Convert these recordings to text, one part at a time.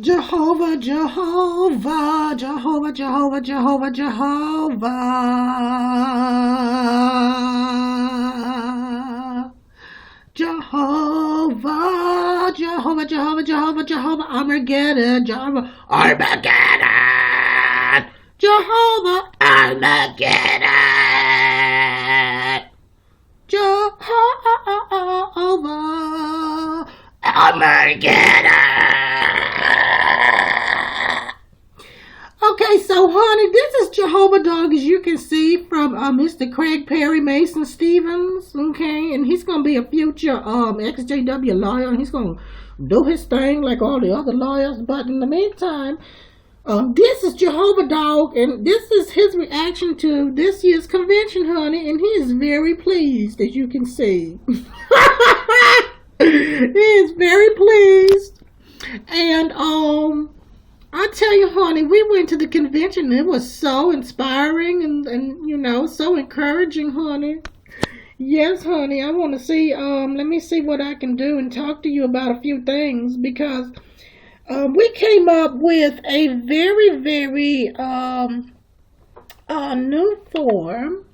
Jehovah, Jehovah, Jehovah, Jehovah, Jehovah, Jehovah. Jehovah, Jehovah, Jehovah, Jehovah, Jehovah, Armageddon, Jehovah, Armageddon, Jehovah, Armageddon, Jehovah, Armageddon. Okay, so honey, this is Jehovah Dog, as you can see from Mr. Craig Perry Mason Stevens, okay, and he's gonna be a future ex-JW lawyer, and he's gonna do his thing like all the other lawyers. But in the meantime, this is Jehovah Dog, and this is his reaction to this year's convention, honey, and he is very pleased, as you can see. He is very pleased, and I tell you, honey, we went to the convention and it was so inspiring and you know, so encouraging, honey. Yes, honey, I want to see, let me see what I can do and talk to you about a few things, because we came up with a very, very new form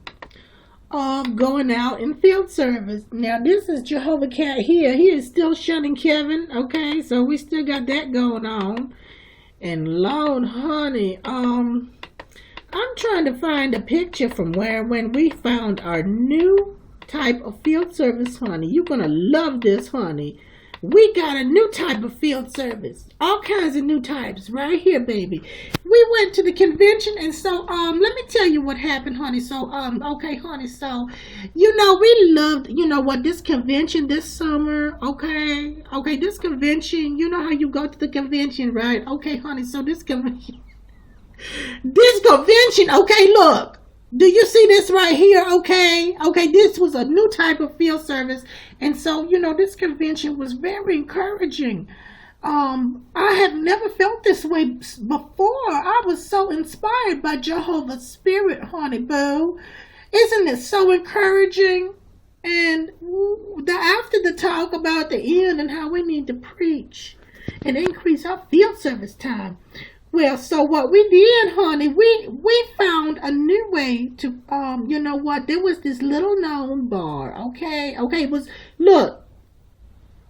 of going out in field service. Now, this is Jehovah Cat here. He is still shunning Kevin, okay? So we still got that going on. And Lord, honey, I'm trying to find a picture from when we found our new type of field service, honey. You're going to love this, honey. We got a new type of field service. All kinds of new types right here, baby. We went to the convention, and so, let me tell you what happened, honey. So, okay, honey, so, you know, we loved, you know what, this convention this summer, okay, this convention, you know how you go to the convention, right? Okay, honey, so this convention, okay, look. Do you see this right here? Okay, this was a new type of field service. And so, you know, this convention was very encouraging. I have never felt this way before. I was so inspired by Jehovah's Spirit, honey boo. Isn't it so encouraging? And after the talk about the end and how we need to preach and increase our field service time. Well, so what we did, honey, we found a new way to, you know what, there was this little known bar, okay, look,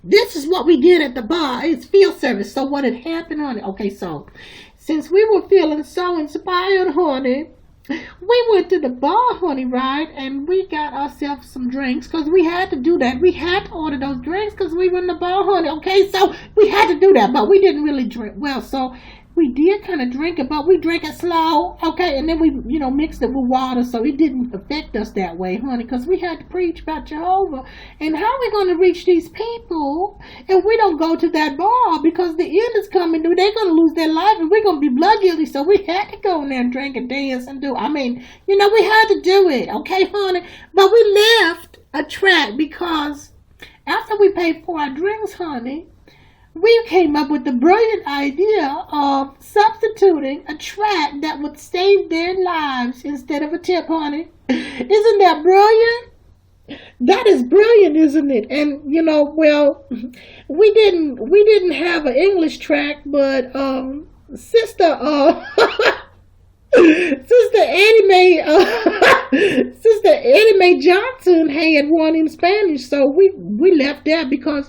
this is what we did at the bar. It's field service. So what had happened, honey, okay, so, since we were feeling so inspired, honey, we went to the bar, honey, right, and we got ourselves some drinks, because we had to do that. We had to order those drinks, because we were in the bar, honey, okay, so we had to do that, but we didn't really drink, well, so, we did kind of drink it, but we drank it slow, okay, and then we, you know, mixed it with water, so it didn't affect us that way, honey, because we had to preach about Jehovah, and how are we going to reach these people if we don't go to that bar, because the end is coming, they're going to lose their life, and we're going to be blood guilty, so we had to go in there and drink and dance and do, I mean, you know, we had to do it, okay, honey, but we left a track, because after we paid for our drinks, honey, we came up with the brilliant idea of substituting a track that would save their lives instead of a tip, honey. Isn't that brilliant? That is brilliant, isn't it? And you know, well, we didn't have an English track, but Sister Eddie Mae Johnson had one in Spanish, so we left that, because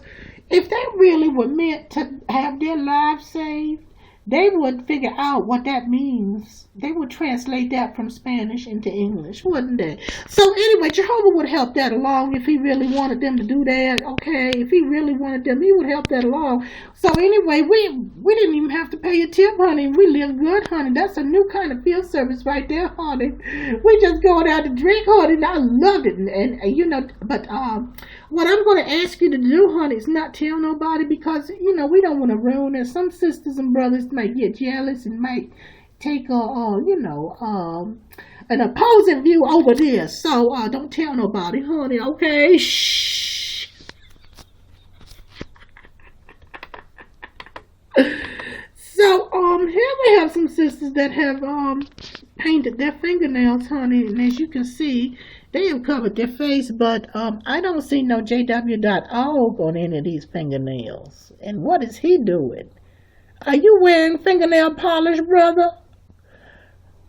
if they really were meant to have their lives saved, they would figure out what that means. They would translate that from Spanish into English, wouldn't they? So anyway, Jehovah would help that along if he really wanted them to do that, okay? If he really wanted them, he would help that along. So anyway, we didn't even have to pay a tip, honey. We lived good, honey. That's a new kind of field service right there, honey. We just going out to drink, honey, and I loved it. And you know, but what I'm going to ask you to do, honey, is not tell nobody, because, you know, we don't want to ruin it. Some sisters and brothers might get jealous and might take an opposing view over this. So don't tell nobody, honey, okay? Shh. So here we have some sisters that have painted their fingernails, honey, and as you can see, they have covered their face, but I don't see no JW.org on any of these fingernails. And what is he doing? Are you wearing fingernail polish, brother?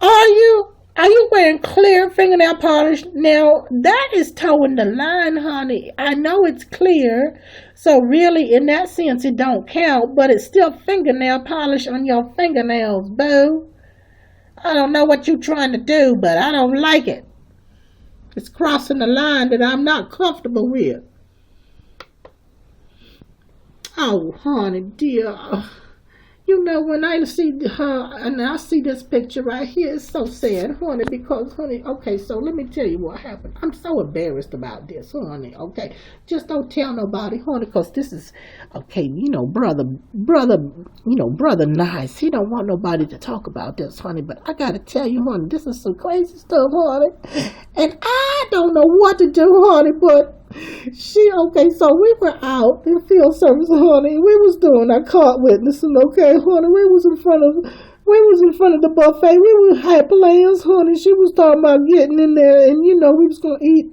Are you? Are you wearing clear fingernail polish? Now, that is towing the line, honey. I know it's clear, so really, in that sense, it don't count, but it's still fingernail polish on your fingernails, boo. I don't know what you're trying to do, but I don't like it. It's crossing the line that I'm not comfortable with. Oh, honey, dear. You know, when I see her, and I see this picture right here, it's so sad, honey, because, honey, okay, so let me tell you what happened. I'm so embarrassed about this, honey, okay? Just don't tell nobody, honey, because this is, okay, you know, brother nice. He don't want nobody to talk about this, honey, but I got to tell you, honey, this is some crazy stuff, honey, and I don't know what to do, honey, but okay, so we were out in field service, honey. We was doing our caught witnessing, okay, honey. We was in front of the buffet. We had plans, honey. She was talking about getting in there, and you know we was gonna eat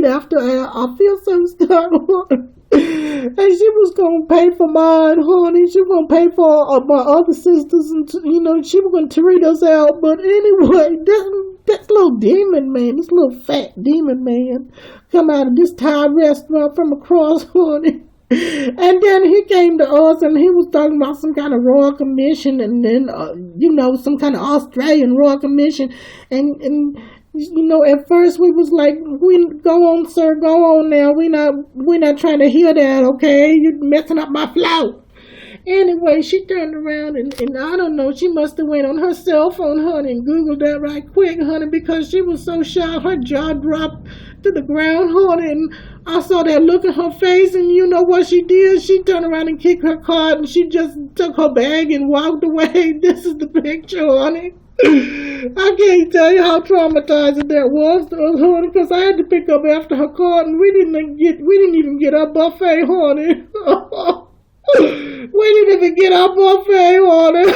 after our field service started, honey. And she was gonna pay for mine, honey. She was gonna pay for my other sisters, and you know she was gonna treat us out. But anyway, this little demon man, this little fat demon man, come out of this Thai restaurant from across, honey. And then he came to us and he was talking about some kind of royal commission, and then you know, some kind of Australian royal commission, and you know, at first we was like, "We go on, sir, go on now. We're not trying to hear that, okay? You're messing up my flow." Anyway, she turned around and I don't know, she must have went on her cell phone, honey, and Googled that right quick, honey, because she was so shocked, her jaw dropped to the ground, honey, and I saw that look in her face, and you know what she did? She turned around and kicked her cart, and she just took her bag and walked away. This is the picture, honey. I can't tell you how traumatizing that was to us, honey, because I had to pick up after her cart, and we didn't even get our buffet, honey. We didn't even get our buffet, honey.